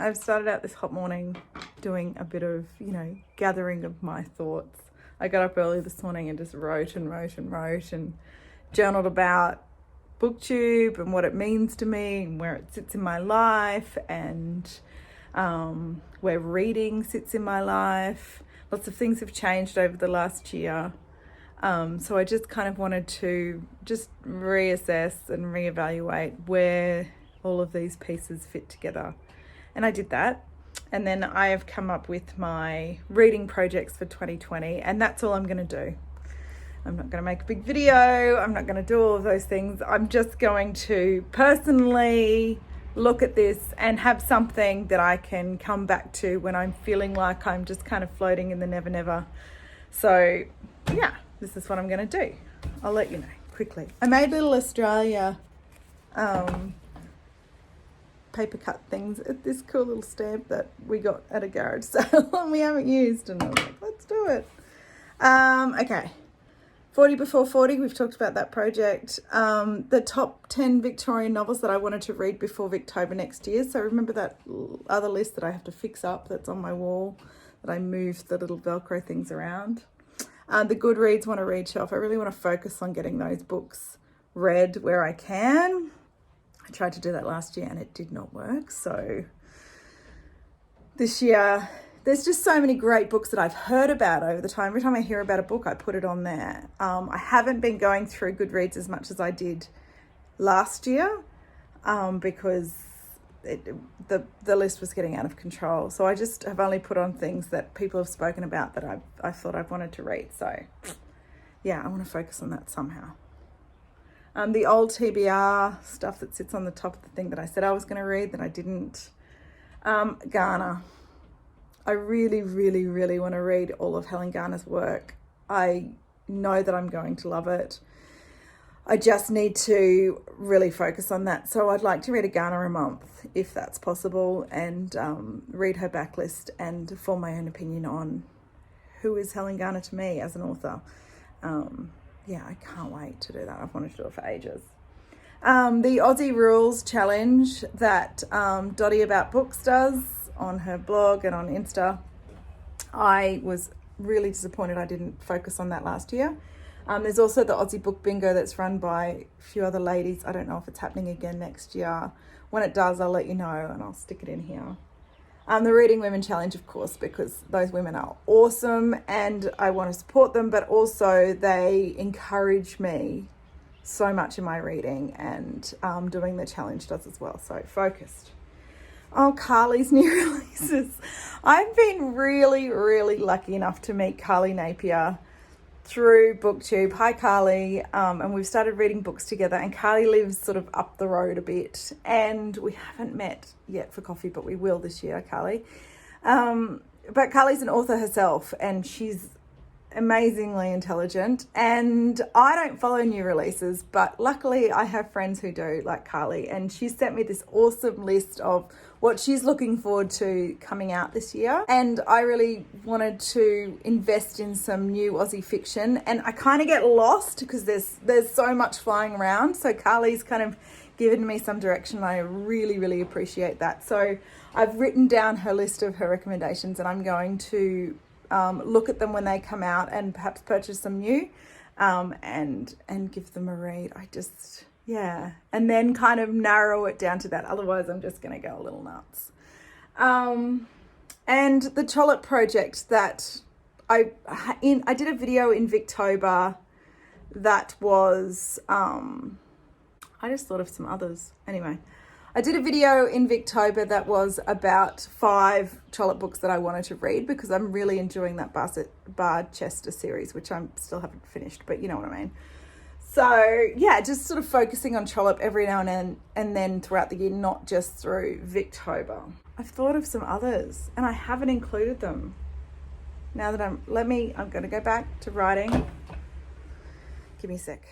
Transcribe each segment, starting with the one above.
I've started out this hot morning doing a bit of, gathering of my thoughts. I got up early this morning and just wrote and journaled about BookTube and what it means to me and where it sits in my life and where reading sits in my life. Lots of things have changed over the last year. So I just kind of wanted to just reassess and reevaluate where all of these pieces fit together. And I did that. And then I have come up with my reading projects for 2020, and that's all I'm going to do. I'm not going to make a big video. I'm not going to do all of those things. I'm just going to personally look at this and have something that I can come back to when I'm feeling like I'm just kind of floating in the never never. So yeah, this is what I'm going to do. I'll let you know quickly. I made little Australia paper cut things at this cool little stamp that we got at a garage sale and we haven't used, and I was like, let's do it. Okay, 40 before 40, we've talked about that project. The top 10 Victorian novels that I wanted to read before Victober next year. So remember that other list that I have to fix up that's on my wall, that I moved the little Velcro things around. The Goodreads want to read shelf. I really want to focus on getting those books read where I can. I tried to do that last year and it did not work. So this year, there's just so many great books that I've heard about over the time. Every time I hear about a book, I put it on there. I haven't been going through Goodreads as much as I did last year because the list was getting out of control. So I just have only put on things that people have spoken about that I thought I've wanted to read. So yeah, I want to focus on that somehow. The old TBR stuff that sits on the top of the thing that I said I was going to read that I didn't. Garner. I really, really, really want to read all of Helen Garner's work. I know that I'm going to love it. I just need to really focus on that. So I'd like to read a Garner a month, if that's possible, and read her backlist and form my own opinion on who is Helen Garner to me as an author. Yeah, I can't wait to do that. I've wanted to do it for ages. The Aussie Rules challenge that Dottie About Books does on her blog and on Insta. I was really disappointed I didn't focus on that last year. There's also the Aussie Book Bingo that's run by a few other ladies. I don't know if it's happening again next year. When it does, I'll let you know and I'll stick it in here. The Reading Women Challenge, of course, because those women are awesome and I want to support them, but also they encourage me so much in my reading, and doing the challenge does as well. So focused. Oh, Carly's new releases. I've been really, really lucky enough to meet Carly Napier through BookTube. Hi, Carly. And we've started reading books together, and Carly lives sort of up the road a bit, and we haven't met yet for coffee, but we will this year, Carly. But Carly's an author herself, and she's amazingly intelligent, and I don't follow new releases, but luckily I have friends who do, like Carly, and she sent me this awesome list of what she's looking forward to coming out this year. And I really wanted to invest in some new Aussie fiction, and I kind of get lost because there's so much flying around. So Carly's kind of given me some direction. I really, really appreciate that. So I've written down her list of her recommendations, and I'm going to look at them when they come out and perhaps purchase some new and give them a read. And then kind of narrow it down to that. Otherwise, I'm just going to go a little nuts. And the Trollope project that I did a video in Victober that was, I just thought of some others. Anyway, I did a video in Victober that was about 5 Trollope books that I wanted to read because I'm really enjoying that Barchester series, which I still haven't finished, but you know what I mean. So yeah, just sort of focusing on Trollope every now and then throughout the year, not just through Victober. I've thought of some others and I haven't included them. Now that I'm going to go back to writing. Give me a sec.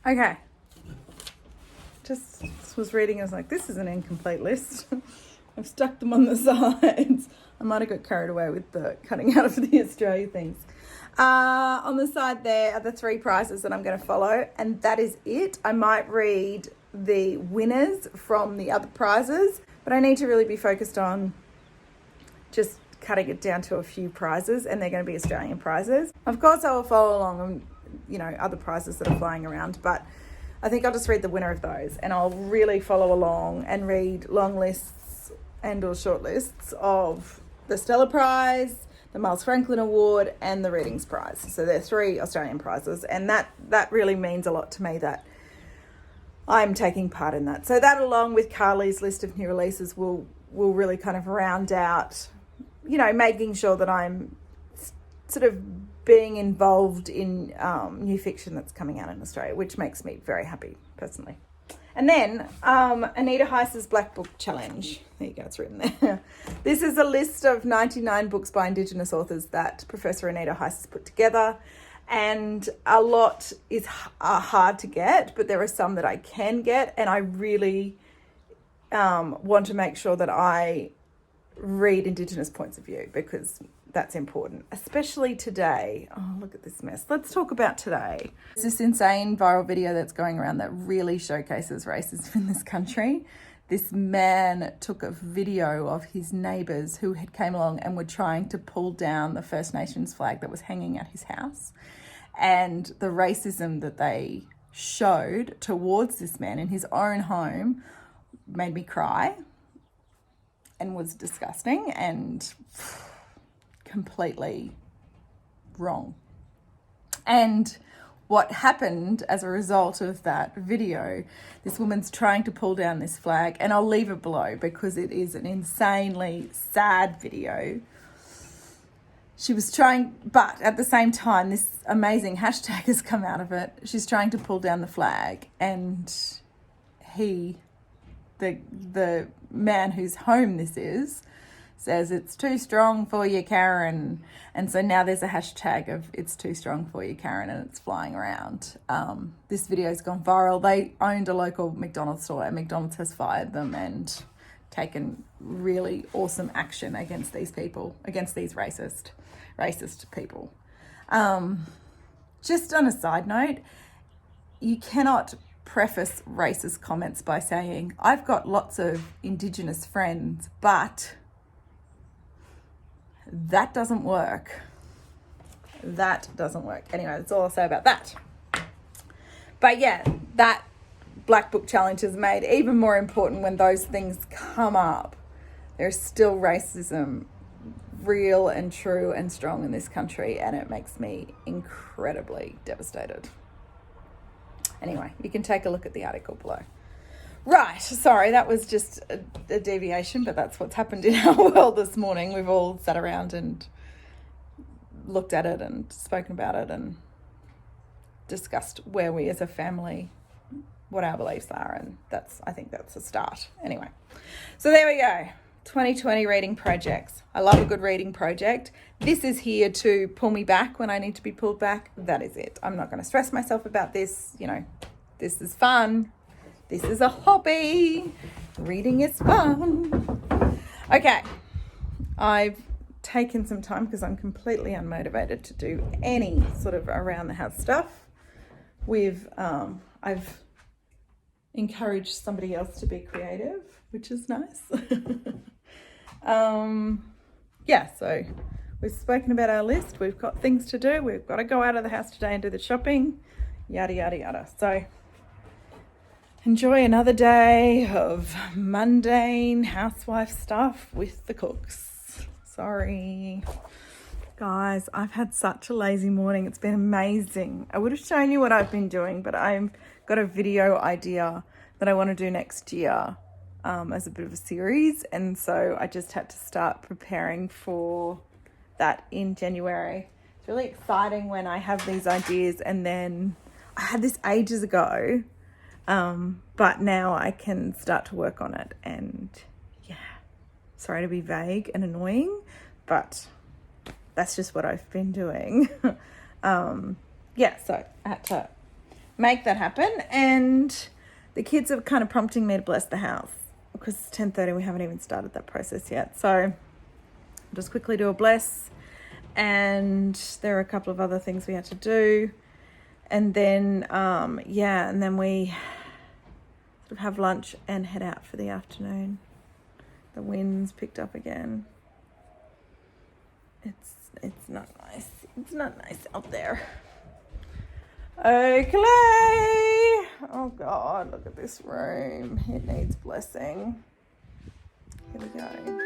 Okay. Just was reading, I was like, this is an incomplete list. I've stuck them on the sides. I might have got carried away with the cutting out of the Australia things. On the side there are the 3 prizes that I'm going to follow, and that is it. I might read the winners from the other prizes, but I need to really be focused on just cutting it down to a few prizes, and they're going to be Australian prizes. Of course, I will follow along on, other prizes that are flying around, but I think I'll just read the winner of those, and I'll really follow along and read long lists and or short lists of the Stella Prize, the Miles Franklin Award, and the Readings Prize. So they're 3 Australian prizes, and that really means a lot to me that I'm taking part in that. So that, along with Carly's list of new releases, will really kind of round out, making sure that I'm sort of being involved in new fiction that's coming out in Australia, which makes me very happy personally. And then Anita Heiss's Black Book Challenge. There you go, it's written there. This is a list of 99 books by Indigenous authors that Professor Anita Heiss has put together. And a lot are hard to get, but there are some that I can get. And I really want to make sure that I read Indigenous points of view, because that's important, especially today. Oh, look at this mess. Let's talk about today. There's this insane viral video that's going around that really showcases racism in this country. This man took a video of his neighbours who had came along and were trying to pull down the First Nations flag that was hanging at his house. And the racism that they showed towards this man in his own home made me cry and was disgusting and completely wrong. And what happened as a result of that video, this woman's trying to pull down this flag, and I'll leave it below because it is an insanely sad video. She was trying, but at the same time, this amazing hashtag has come out of it. She's trying to pull down the flag, and the man whose home this is, says it's too strong for you, Karen. And so now there's a hashtag of it's too strong for you, Karen, and it's flying around. This video's gone viral. They owned a local McDonald's store, and McDonald's has fired them and taken really awesome action against these people, against these racist people. Just on a side note, you cannot preface racist comments by saying, I've got lots of Indigenous friends, but that doesn't work. That doesn't work. Anyway, that's all I'll say about that. But yeah, that Black Book Challenge is made even more important when those things come up. There's still racism, real and true and strong in this country, and it makes me incredibly devastated. Anyway, you can take a look at the article below. Right, sorry, that was just a deviation, but that's what's happened in our world this morning. We've all sat around and looked at it and spoken about it and discussed where we as a family, what our beliefs are, and I think that's a start. Anyway, so there we go. 2020 reading projects. I love a good reading project. This is here to pull me back when I need to be pulled back. That is it. I'm not going to stress myself about this. This is fun. This is a hobby. Reading is fun. Okay. I've taken some time because I'm completely unmotivated to do any sort of around the house stuff. I've encouraged somebody else to be creative, which is nice. So we've spoken about our list. We've got things to do. We've got to go out of the house today and do the shopping, yada, yada, yada. So enjoy another day of mundane housewife stuff with the cooks. Sorry. Guys, I've had such a lazy morning. It's been amazing. I would have shown you what I've been doing, but I've got a video idea that I want to do next year as a bit of a series. And so I just had to start preparing for that in January. It's really exciting when I have these ideas, and then I had this ages ago, but now I can start to work on it. And yeah, sorry to be vague and annoying, but that's just what I've been doing. So I had to make that happen, and the kids are kind of prompting me to bless the house because it's 10:30. We haven't even started that process yet. So I'll just quickly do a bless, and there are a couple of other things we had to do. And then, and then have lunch and head out for the afternoon. The wind's picked up again. It's not nice. It's not nice out there. Okay. Oh God, look at this room. It needs blessing. Here we go.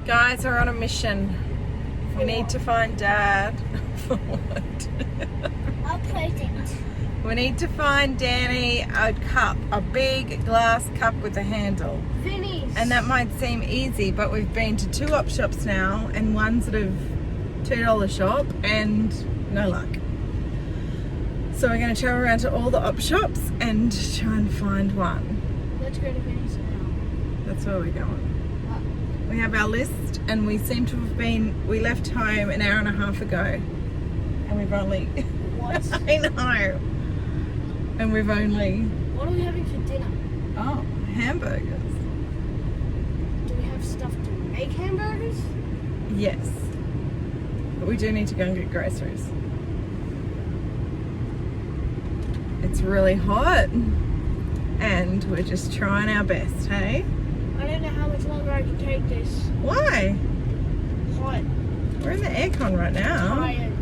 Guys, we're on a mission. We need to find Dad. For what? I'll plate it. We need to find Danny a cup, a big glass cup with a handle. Vinny's. And that might seem easy, but we've been to 2 op shops now and one sort of $2 shop and no luck. So we're going to travel around to all the op shops and try and find one. Let's go to Vinny's now. That's where we're going. We have our list and we seem to have we left home an hour and a half ago and we've only... What? I know. And we've only... What are we having for dinner? Oh, hamburgers. Do we have stuff to make hamburgers? Yes. But we do need to go and get groceries. It's really hot and we're just trying our best, hey? I don't know how much longer I can take this. Why? Hot. We're in the aircon right now. Tired.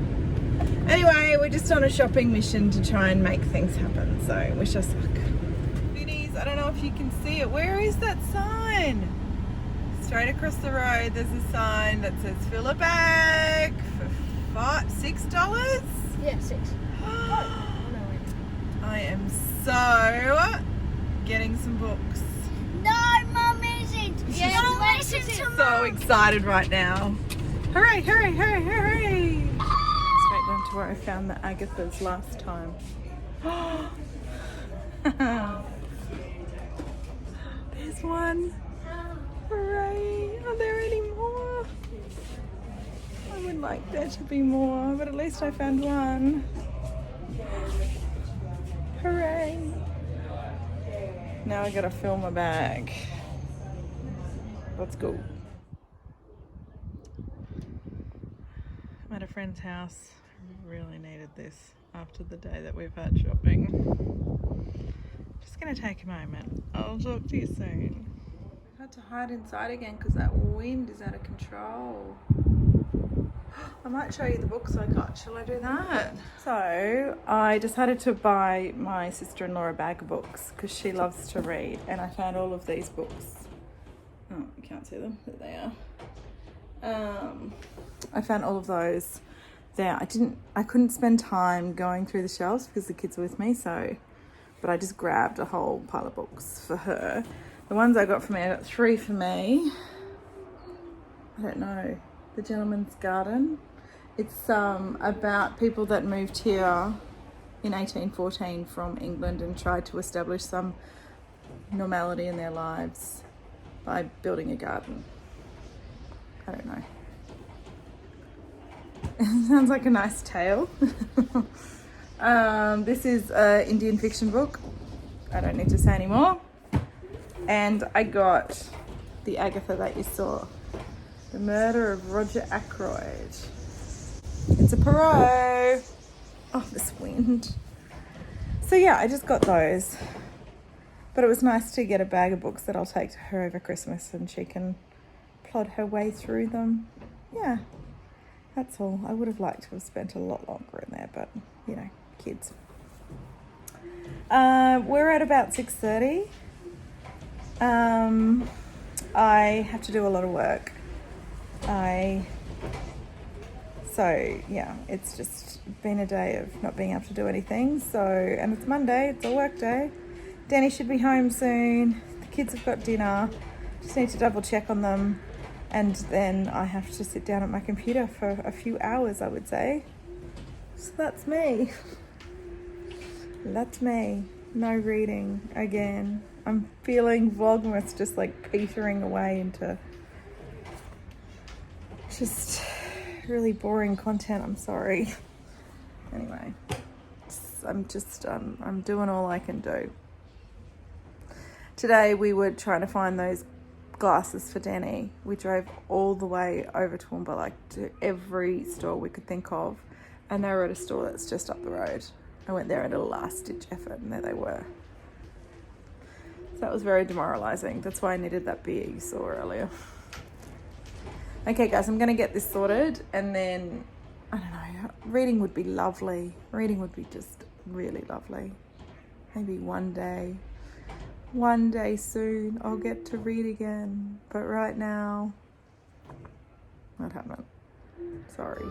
Anyway, we're just on a shopping mission to try and make things happen, so wish us luck. Biddies, I don't know if you can see it. Where is that sign? Straight across the road, there's a sign that says fill a bag for $6? Yeah, 6. I am so getting some books. No, Mum isn't. Yeah, no, listen to Mum. So excited right now. Hooray, hooray, hooray, hooray. Straight down to where I found the Agathas last time. There's one. Hooray. Are there any more? I would like there to be more, but at least I found one. Hooray. Now I gotta fill my bag. Let's go. I'm at a friend's house. Really needed this after the day that we've had shopping. Just gonna take a moment. I'll talk to you soon. I've had to hide inside again because that wind is out of control. I might show you the books I got. Shall I do that? So I decided to buy my sister-in-law a bag of books because she loves to read, and I found all of these books. Oh, you can't see them. There they are. I found all of those there. I couldn't spend time going through the shelves because the kids were with me, but I just grabbed a whole pile of books for her. The ones I got for me, I got 3 for me. I don't know. The Gentleman's Garden. It's about people that moved here in 1814 from England and tried to establish some normality in their lives by building a garden. I don't know. It sounds like a nice tale. This is an Indian fiction book. I don't need to say any more. And I got the Agatha that you saw. The Murder of Roger Ackroyd. It's a Poirot. Oh, this wind. So yeah, I just got those. But it was nice to get a bag of books that I'll take to her over Christmas and she can plod her way through them. Yeah, that's all. I would have liked to have spent a lot longer in there, but, you know, kids. We're at about 6:30. I have to do a lot of work. So yeah, it's just been a day of not being able to do anything. So, and it's Monday, it's a work day. Danny should be home soon. The kids have got dinner. Just need to double check on them. And then I have to sit down at my computer for a few hours, I would say. So that's me. That's me. No reading again. I'm feeling Vlogmas just like petering away into just really boring content. I'm sorry. Anyway, I'm doing all I can do. Today we were trying to find those glasses for Danny. We drove all the way over to Toowoomba, like to every store we could think of, and they were at a store that's just up the road. I went there at a last ditch effort and there they were. So that was very demoralizing. That's why I needed that beer you saw earlier. Okay guys, I'm gonna get this sorted and then, I don't know, reading would be lovely. Reading would be just really lovely. Maybe one day soon I'll get to read again. But right now, not happening. Sorry.